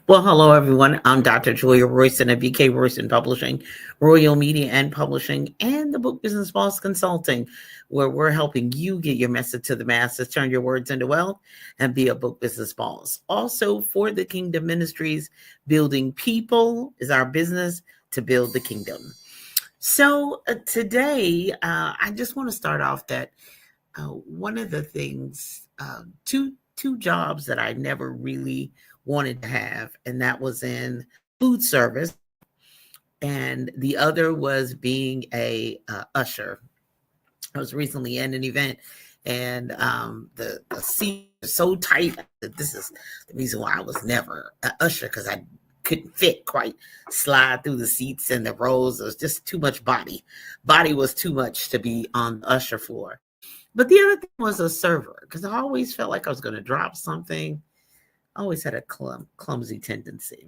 Well, hello everyone. I'm Dr. Julia Royston of BK Royston Publishing, Royal Media and Publishing, and the Book Business Boss Consulting, where we're helping you get your message to the masses, turn your words into wealth, and be a book business boss. Also, for the Kingdom Ministries, building people is our business to build the kingdom. So today, I just want to start off that one of the things, two jobs that I never really wanted to have, and that was in food service, and the other was being a usher. I was recently in an event, and the seat was so tight that this is the reason why I was never an usher, because I couldn't fit quite slide through the seats and the rows. It was just too much body. Body was too much to be on the usher floor. But the other thing was a server, because I always felt like I was going to drop something. I always had a clumsy tendency.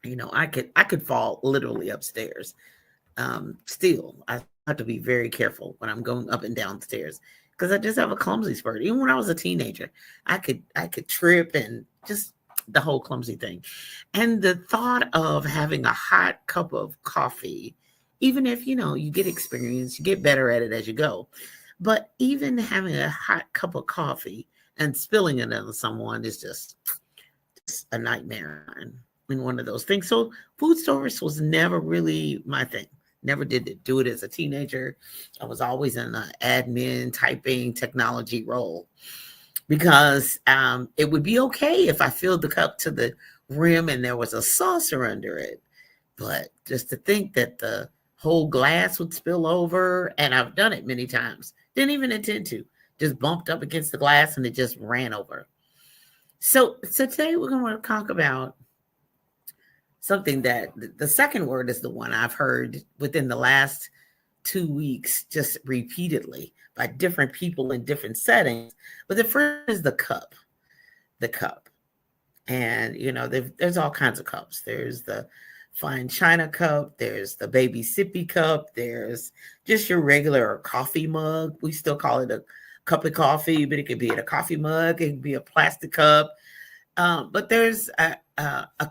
I could fall literally upstairs. Still, I have to be very careful when I'm going up and down stairs, because I just have a clumsy spurt. Even when I was a teenager, I could trip and just the whole clumsy thing. And the thought of having a hot cup of coffee, even if you get experience, you get better at it as you go. But even having a hot cup of coffee and spilling it on someone is just a nightmare in one of those things. So food service was never really my thing. Never did do it as a teenager. I was always in an admin, typing, technology role, because it would be okay if I filled the cup to the rim and there was a saucer under it. But just to think that the whole glass would spill over, and I've done it many times, didn't even intend to, just bumped up against the glass and it just ran over. So today we're going to talk about something that the second word is the one I've heard within the last 2 weeks, just repeatedly by different people in different settings. But the first is the cup. The cup. And, there's all kinds of cups. There's the fine china cup. There's the baby sippy cup. There's just your regular coffee mug. We still call it a cup of coffee, but it could be in a coffee mug. It could be a plastic cup. But there's a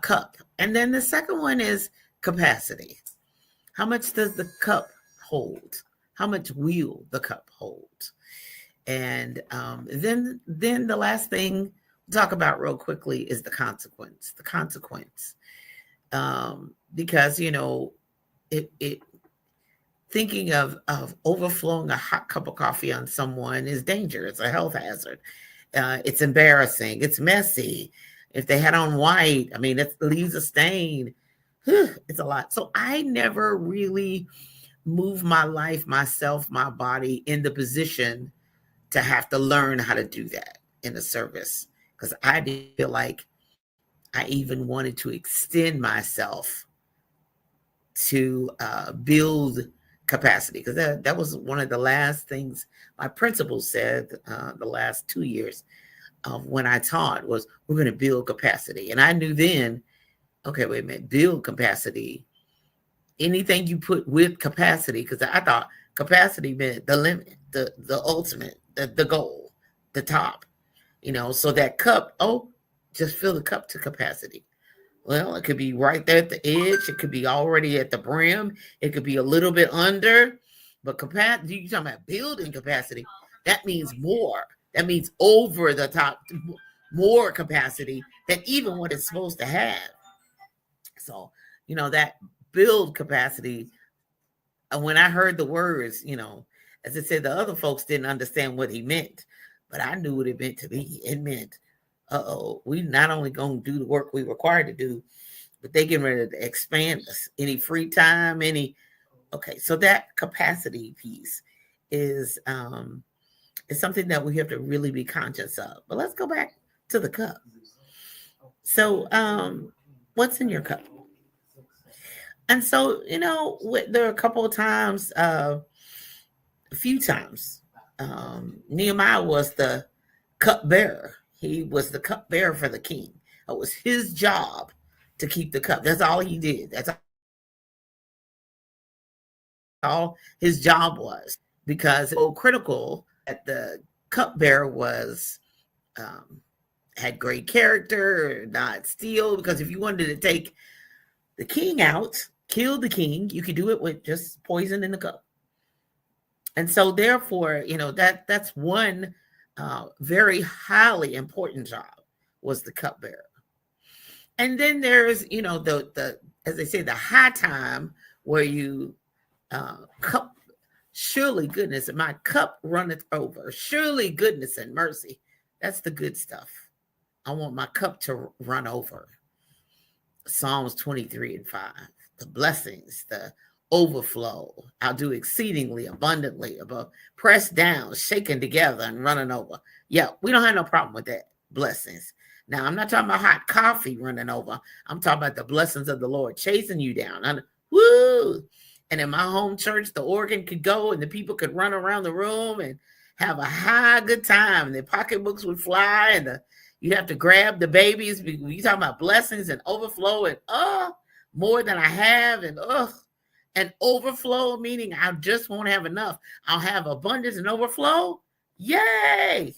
cup. And then the second one is capacity. How much does the cup hold? How much will the cup hold? And then the last thing we'll talk about real quickly is the consequence. The consequence, because it thinking of overflowing a hot cup of coffee on someone is dangerous. It's a health hazard. It's embarrassing. It's messy. If they had on white, I mean, it leaves a stain. It's a lot. So I never really moved my life, myself, my body in the position to have to learn how to do that in a service, because I didn't feel like I even wanted to extend myself to build capacity, because that was one of the last things my principal said the last 2 years of when I taught was, we're going to build capacity. And I knew then, okay, wait a minute, build capacity. Anything you put with capacity, because I thought capacity meant the limit, the ultimate, the goal, the top, so that cup, just fill the cup to capacity. Well, it could be right there at the edge. It could be already at the brim. It could be a little bit under. But capacity, you're talking about building capacity. That means more. That means over the top, more capacity than even what it's supposed to have. So, that build capacity. And when I heard the words, as I said, the other folks didn't understand what he meant, but I knew what it meant to me. It meant, we not only going to do the work we required to do, but they getting ready to expand us. Any free time, okay. So that capacity piece is something that we have to really be conscious of. But let's go back to the cup. So, what's in your cup? And so, there are a couple of times, a few times, Nehemiah was the cup bearer. He was the cup bearer for the king. It was his job to keep the cup. That's all he did. That's all his job was, because it was critical that the cupbearer was um, had great character, not steal, because if you wanted to take the king out, kill the king, you could do it with just poison in the cup. And so therefore, that's one very highly important job, was the cupbearer. And then there's, the as they say, the high time where you cup, surely goodness, and my cup runneth over. Surely goodness and mercy. That's the good stuff. I want my cup to run over. Psalms 23:5. The blessings, the overflow. I'll do exceedingly abundantly, above, pressed down, shaken together, and running over. Yeah, we don't have no problem with that. Blessings. Now, I'm not talking about hot coffee running over. I'm talking about the blessings of the Lord chasing you down. Woo! And in my home church, the organ could go and the people could run around the room and have a high good time. And their pocketbooks would fly, and you'd have to grab the babies. You talking about blessings and overflow, and more than I have, and overflow, meaning I just won't have enough. I'll have abundance and overflow. Yay!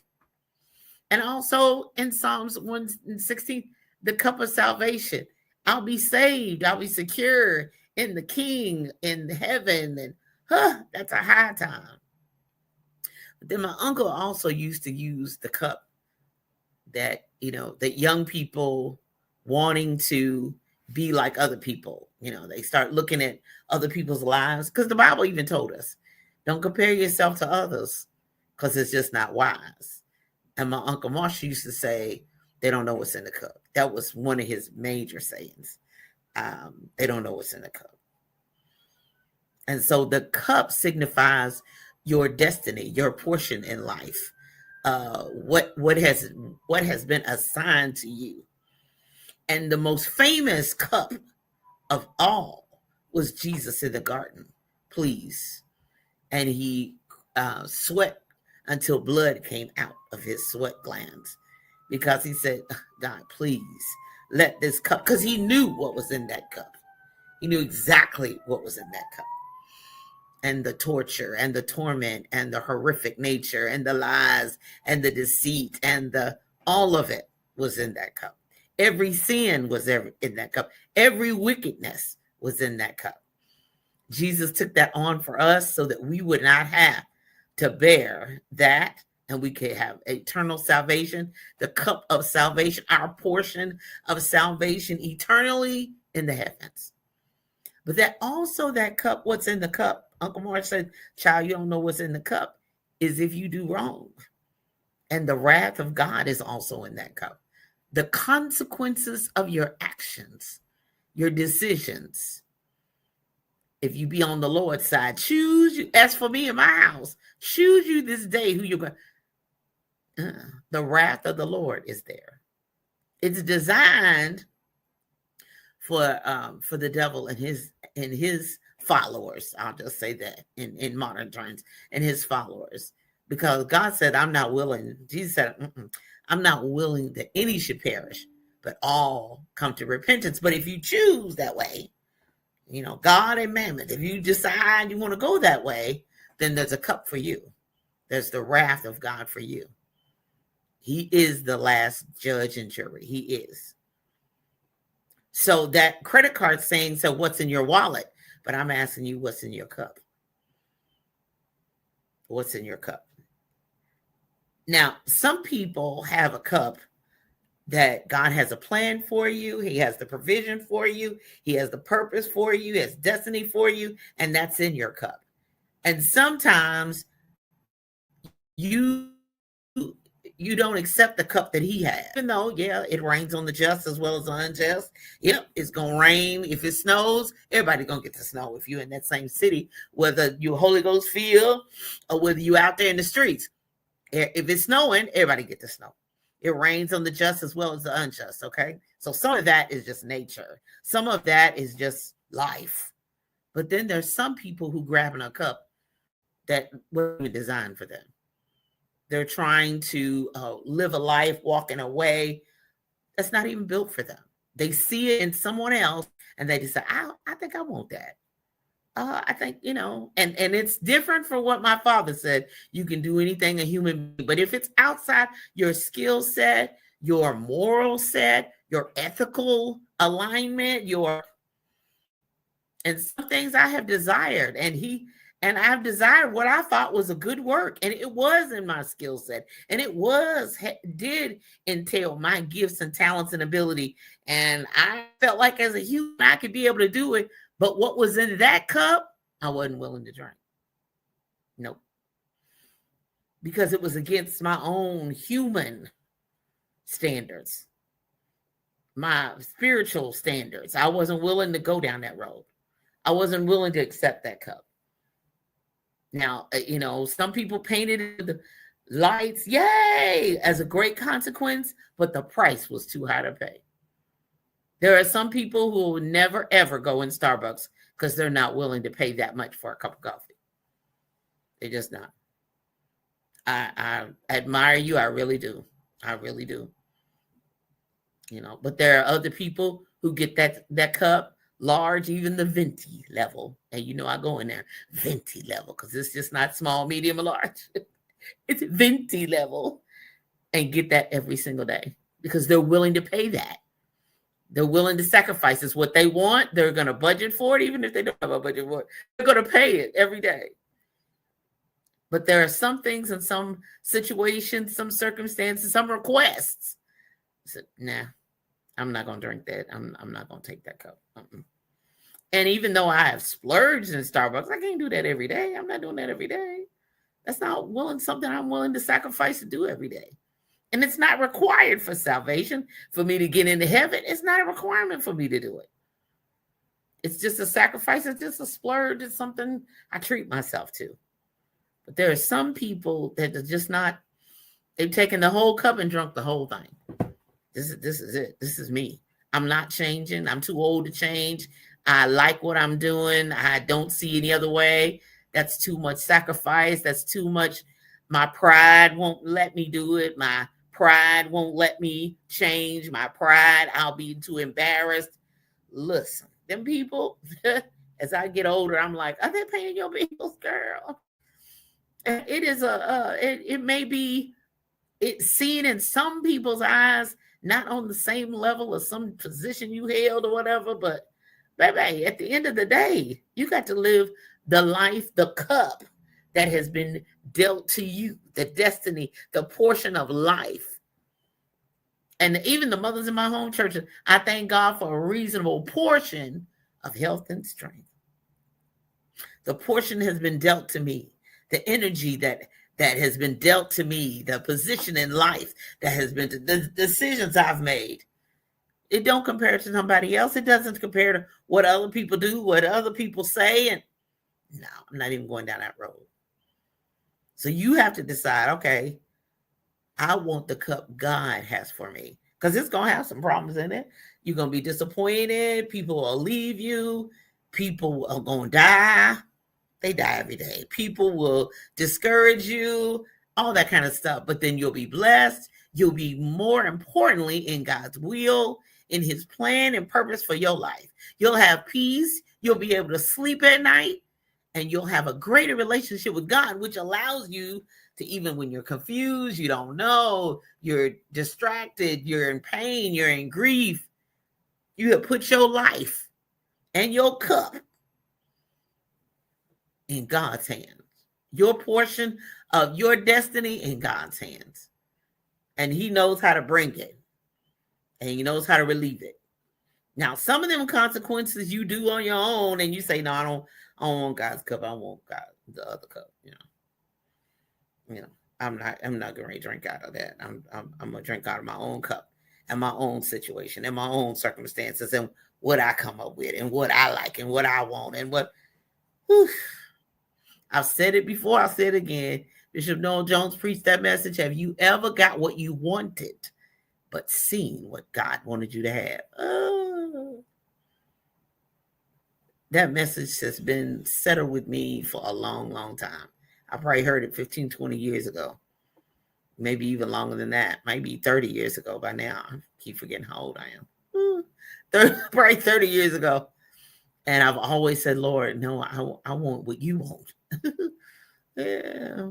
And also in Psalms 116, the cup of salvation. I'll be saved. I'll be secure in the King, in heaven. And that's a high time. But then my uncle also used to use the cup that, that young people wanting to be like other people, they start looking at other people's lives, because the Bible even told us, don't compare yourself to others, because it's just not wise. And my Uncle Marshall used to say, they don't know what's in the cup. That was one of his major sayings. They don't know what's in the cup. And so the cup signifies your destiny, your portion in life, what has been assigned to you. And the most famous cup of all was Jesus in the garden, please. And he sweat until blood came out of his sweat glands, because he said, God, please let this cup, because he knew what was in that cup. He knew exactly what was in that cup. And the torture and the torment and the horrific nature and the lies and the deceit and all of it was in that cup. Every sin was in that cup. Every wickedness was in that cup. Jesus took that on for us so that we would not have to bear that, and we could have eternal salvation, the cup of salvation, our portion of salvation eternally in the heavens. But that cup, what's in the cup, Uncle Mark said, child, you don't know what's in the cup, is if you do wrong. And the wrath of God is also in that cup. The consequences of your actions, your decisions. If you be on the Lord's side, choose you. As for me and my house, choose you this day who you're going. The wrath of the Lord is there. It's designed for the devil and his followers. I'll just say that in modern terms, and his followers, because God said, "I'm not willing." Jesus said, "I'm not willing that any should perish, but all come to repentance." But if you choose that way, God and mammon, if you decide you want to go that way, then there's a cup for you. There's the wrath of God for you. He is the last judge and jury. He is. So that credit card saying, so what's in your wallet? But I'm asking you, what's in your cup? What's in your cup? Now, some people have a cup that God has a plan for you. He has the provision for you. He has the purpose for you. He has destiny for you. And that's in your cup. And sometimes you don't accept the cup that he has. Even though, it rains on the just as well as the unjust. Yep, it's going to rain. If it snows, everybody's going to get the snow if you're in that same city, whether you're Holy Ghost filled or whether you're out there in the streets. If it's snowing, everybody get the snow. It rains on the just as well as the unjust, okay? So some of that is just nature. Some of that is just life. But then there's some people who grabbing a cup that wasn't designed for them. They're trying to live a life walking away that's not even built for them. They see it in someone else and they decide, I think I want that. I think, and it's different from what my father said. You can do anything a human being, but if it's outside your skill set, your moral set, your ethical alignment, and some things I have desired, and I've desired what I thought was a good work, and it was in my skill set, and did entail my gifts and talents and ability, and I felt like as a human I could be able to do it, but what was in that cup, I wasn't willing to drink. Nope. Because it was against my own human standards, my spiritual standards. I wasn't willing to go down that road. I wasn't willing to accept that cup. Now, some people painted the lights, yay, as a great consequence, but the price was too high to pay. There are some people who will never, ever go in Starbucks because they're not willing to pay that much for a cup of coffee. They're just not. I admire you. I really do. I really do. But there are other people who get that cup large, even the venti level. And I go in there, venti level, because it's just not small, medium, or large. It's venti level, and get that every single day because they're willing to pay that. They're willing to sacrifice. It's what they want. They're going to budget for it, even if they don't have a budget for it. They're going to pay it every day. But there are some things in some situations, some circumstances, some requests. I said, nah, I'm not going to drink that. I'm not going to take that cup. And even though I have splurged in Starbucks, I can't do that every day. I'm not doing that every day. That's not something I'm willing to sacrifice to do every day. And it's not required for salvation, for me to get into heaven. It's not a requirement for me to do it. It's just a sacrifice. It's just a splurge. It's something I treat myself to. But there are some people that are just not, they've taken the whole cup and drunk the whole thing. This is it. This is me. I'm not changing. I'm too old to change. I like what I'm doing. I don't see any other way. That's too much sacrifice. That's too much. My pride won't let me do it. My pride won't let me change. My pride, I'll be too embarrassed. Listen, them people, as I get older, I'm like, are they paying your bills, girl? It is it may be seen in some people's eyes, not on the same level as some position you held or whatever, but baby, at the end of the day, you got to live the life, the cup that has been dealt to you, the destiny, the portion of life. And even the mothers in my home church, I thank God for a reasonable portion of health and strength. The portion has been dealt to me. The energy that has been dealt to me, the position in life that has been, the decisions I've made. It don't compare to somebody else. It doesn't compare to what other people do, what other people say. And no, I'm not even going down that road. So you have to decide, okay, I want the cup God has for me, because it's going to have some problems in it. You're going to be disappointed. People will leave you. People are going to die. They die every day. People will discourage you, all that kind of stuff. But then you'll be blessed. You'll be, more importantly, in God's will, in his plan and purpose for your life. You'll have peace. You'll be able to sleep at night, and you'll have a greater relationship with God, which allows you to, even when you're confused, you don't know, you're distracted, you're in pain, you're in grief, you have put your life and your cup in God's hands, your portion of your destiny in God's hands. And he knows how to bring it, and he knows how to relieve it. Now, some of them consequences you do on your own, and you say, no, I don't want God's cup. I want God, the other cup. I'm not going to drink out of that. I'm going to drink out of my own cup and my own situation and my own circumstances and what I come up with and what I like and what I want and what. Whew. I've said it before. I'll say it again. Bishop Noel Jones preached that message. Have you ever got what you wanted, but seen what God wanted you to have? Oh. That message has been settled with me for a long, long time. I probably heard it 15, 20 years ago. Maybe even longer than that. Maybe 30 years ago by now. I keep forgetting how old I am. Probably 30 years ago. And I've always said, Lord, no, I want what you want. Yeah.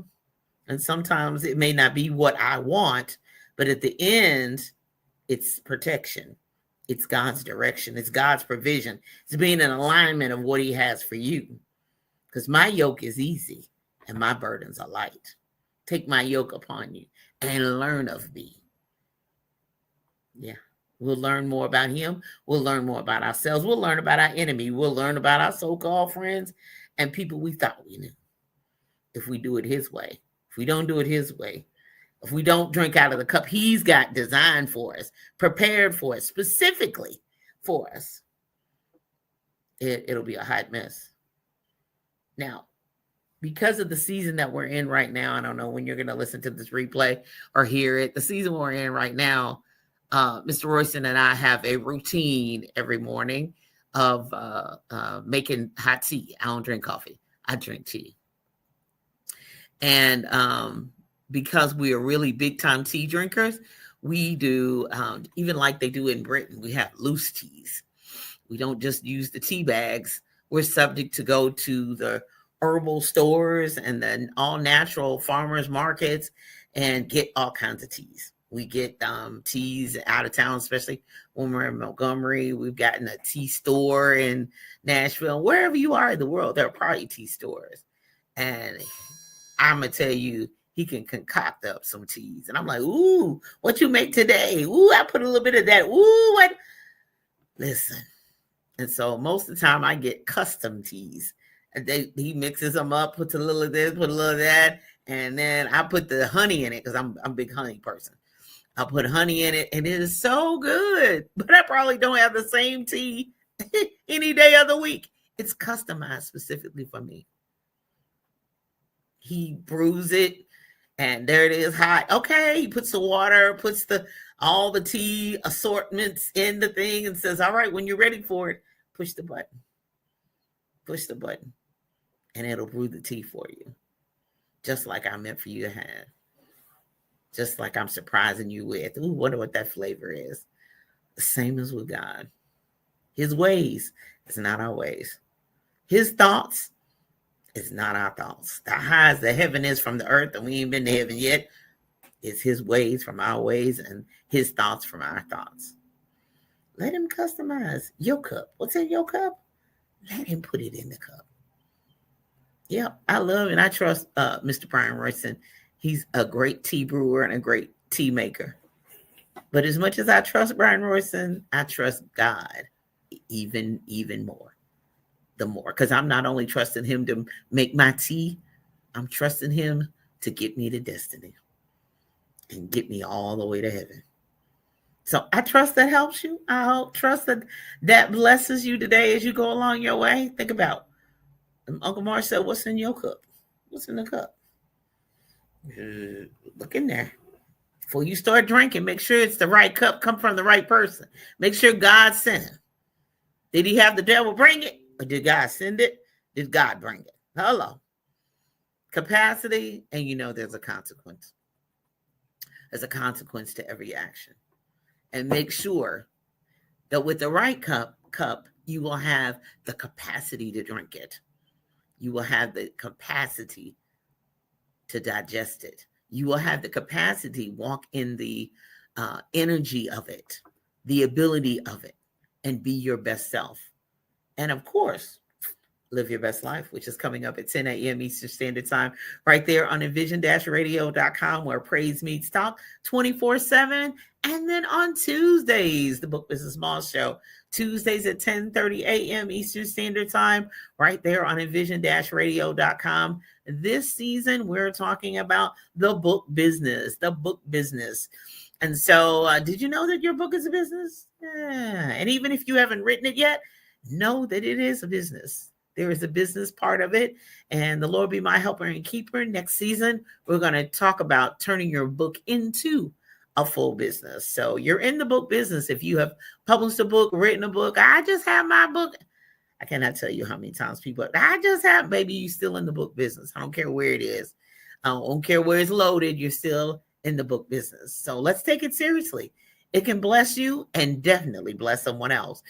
And sometimes it may not be what I want, but at the end, It's protection. It's God's direction. It's God's provision. It's being in alignment of what he has for you. Because my yoke is easy and my burdens are light. Take my yoke upon you and learn of me. Yeah. We'll learn more about him. We'll learn more about ourselves. We'll learn about our enemy. We'll learn about our so-called friends and people we thought we knew. If we do it his way. If we don't do it his way. If we don't drink out of the cup he's got designed for us, prepared for us, specifically for us, it'll be a hot mess. Now, because of the season that we're in right now, I don't know when you're going to listen to this replay or hear it, the season we're in right now, Mr. Royston and I have a routine every morning of making hot tea. I don't drink coffee. I drink tea. And because we are really big time tea drinkers, we do, even like they do in Britain, we have loose teas. We don't just use the tea bags. We're subject to go to the herbal stores and then all natural farmers markets and get all kinds of teas. We get teas out of town, especially when we're in Montgomery. We've gotten a tea store in Nashville. Wherever you are in the world, there are probably tea stores. And I'm going to tell you, he can concoct up some teas. And I'm like, ooh, what you make today? Ooh, I put a little bit of that. Ooh, what? Listen. And so most of the time I get custom teas. And he mixes them up, puts a little of this, put a little of that. And then I put the honey in it because I'm a big honey person. I'll put honey in it and it is so good. But I probably don't have the same tea any day of the week. It's customized specifically for me. He brews it and there it is hot. Okay, he puts the water, puts all the tea assortments in the thing and says, all right, when you're ready for it, push the button. Push the button and it'll brew the tea for you. Just like I meant for you to have. Just like I'm surprising you with. Ooh, wonder what that flavor is. The same as with God. His ways is not our ways. His thoughts is not our thoughts. The high as the heaven is from the earth, and we ain't been to heaven yet, is his ways from our ways and his thoughts from our thoughts. Let him customize your cup. What's in your cup? Let him put it in the cup. Yeah, I love and I trust Mr. Brian Royston. He's a great tea brewer and a great tea maker. But as much as I trust Brian Royston, I trust God even more. The more, because I'm not only trusting him to make my tea, I'm trusting him to get me to destiny and get me all the way to heaven. So I trust that helps you. I trust that blesses you today as you go along your way. Think about Uncle Mark said, what's in your cup? What's in the cup? Look in there. Before you start drinking, make sure it's the right cup, come from the right person. Make sure God sent him. Did he have the devil bring it? Or did God send it? Did God bring it? Hello. Capacity, and you know there's a consequence. There's a consequence to every action. And make sure that with the right cup, you will have the capacity to drink it. You will have the capacity to digest it. You will have the capacity walk in the energy of it, the ability of it, and be your best self. And of course, live your best life, which is coming up at 10 a.m. Eastern Standard Time, right there on envision-radio.com, where praise meets talk 24/7. And then on Tuesdays, the Book Business Mall Show, Tuesdays at 10:30 a.m. Eastern Standard Time, right there on envision-radio.com. This season, we're talking about the book business, And so did you know that your book is a business? Yeah. And even if you haven't written it yet, know that it is a business. There is a business part of it. And the Lord be my helper and keeper. Next season, we're going to talk about turning your book into a full business. So you're in the book business. If you have published a book, written a book, I just have my book. I cannot tell you how many times people, I just have, baby, you still in the book business. I don't care where it is. I don't care where it's loaded. You're still in the book business. So let's take it seriously. It can bless you and definitely bless someone else.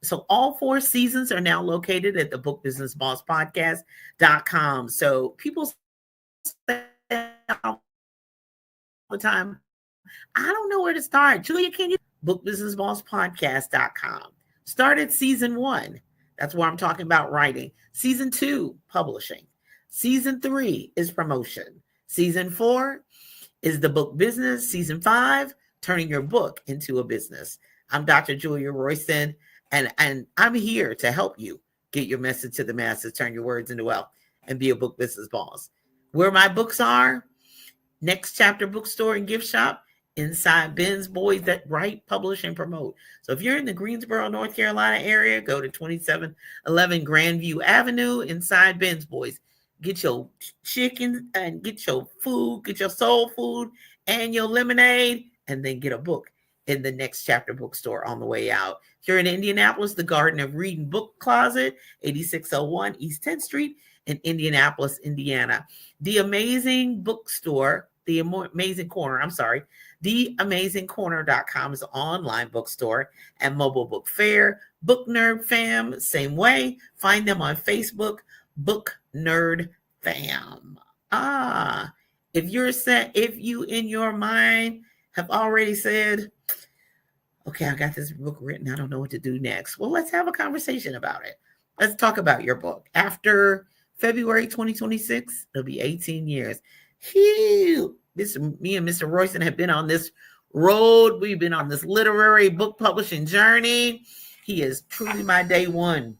So all 4 seasons are now located at the bookbusinessbosspodcast.com. So people say all the time, I don't know where to start. Julia, can you? bookbusinessbosspodcast.com. Started season 1. That's where I'm talking about writing. Season 2, publishing. Season 3 is promotion. Season 4 is the book business. Season 5, turning your book into a business. I'm Dr. Julia Royston, and I'm here to help you get your message to the masses, turn your words into wealth, and be a book business boss. Where my books are, Next Chapter Bookstore and Gift Shop, inside Ben's Boys That Write, Publish, and Promote. So if you're in the Greensboro, North Carolina area, go to 2711 Grandview Avenue, inside Ben's Boys. Get your chicken and get your food, get your soul food and your lemonade, and then get a book in the Next Chapter Bookstore on the way out. If you're in Indianapolis, the Garden of Reading Book Closet, 8601 East 10th Street in Indianapolis, Indiana. The Amazing Bookstore, The Amazing Corner, theamazingcorner.com is an online bookstore and mobile book fair. Book Nerd Fam, same way. Find them on Facebook, Book Nerd Fam. If you in your mind have already said, okay, I got this book written, I don't know what to do next. Well, let's have a conversation about it. Let's talk about your book. After February 2026, it'll be 18 years. Me and Mr. Royston have been on this road. We've been on this literary book publishing journey. He is truly my day one.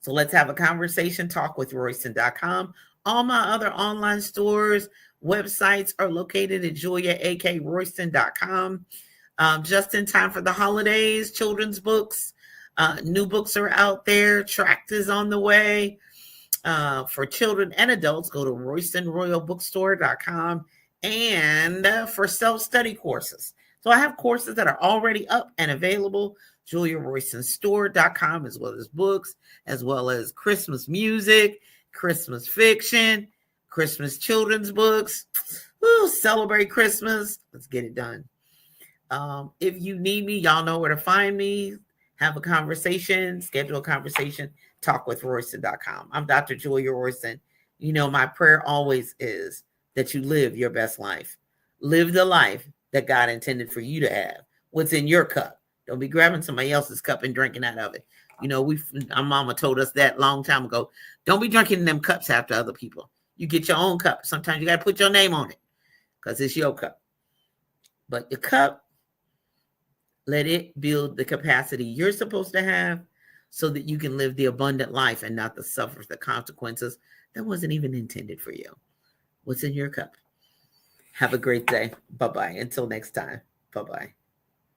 So let's have a conversation. Talkwithroyston.com. All my other online stores, websites are located at juliaakroyston.com. Just in time for the holidays, children's books, new books are out there. Tract is on the way. For children and adults, go to roystonroyalbookstore.com. And for self-study courses. So I have courses that are already up and available. JuliaRoystonStore.com, as well as books, as well as Christmas music, Christmas fiction, Christmas children's books. Woo, celebrate Christmas. Let's get it done. If you need me, y'all know where to find me. Have a conversation, schedule a conversation, talkwithroyston.com. I'm Dr. Julia Royston. You know, my prayer always is that you live your best life. Live the life that God intended for you to have. What's in your cup. Don't be grabbing somebody else's cup and drinking out of it. You know, our mama told us that long time ago. Don't be drinking in them cups after other people. You get your own cup. Sometimes you got to put your name on it because it's your cup. But the cup, let it build the capacity you're supposed to have so that you can live the abundant life and not suffer the consequences that wasn't even intended for you. What's in your cup? Have a great day. Bye-bye. Until next time. Bye-bye.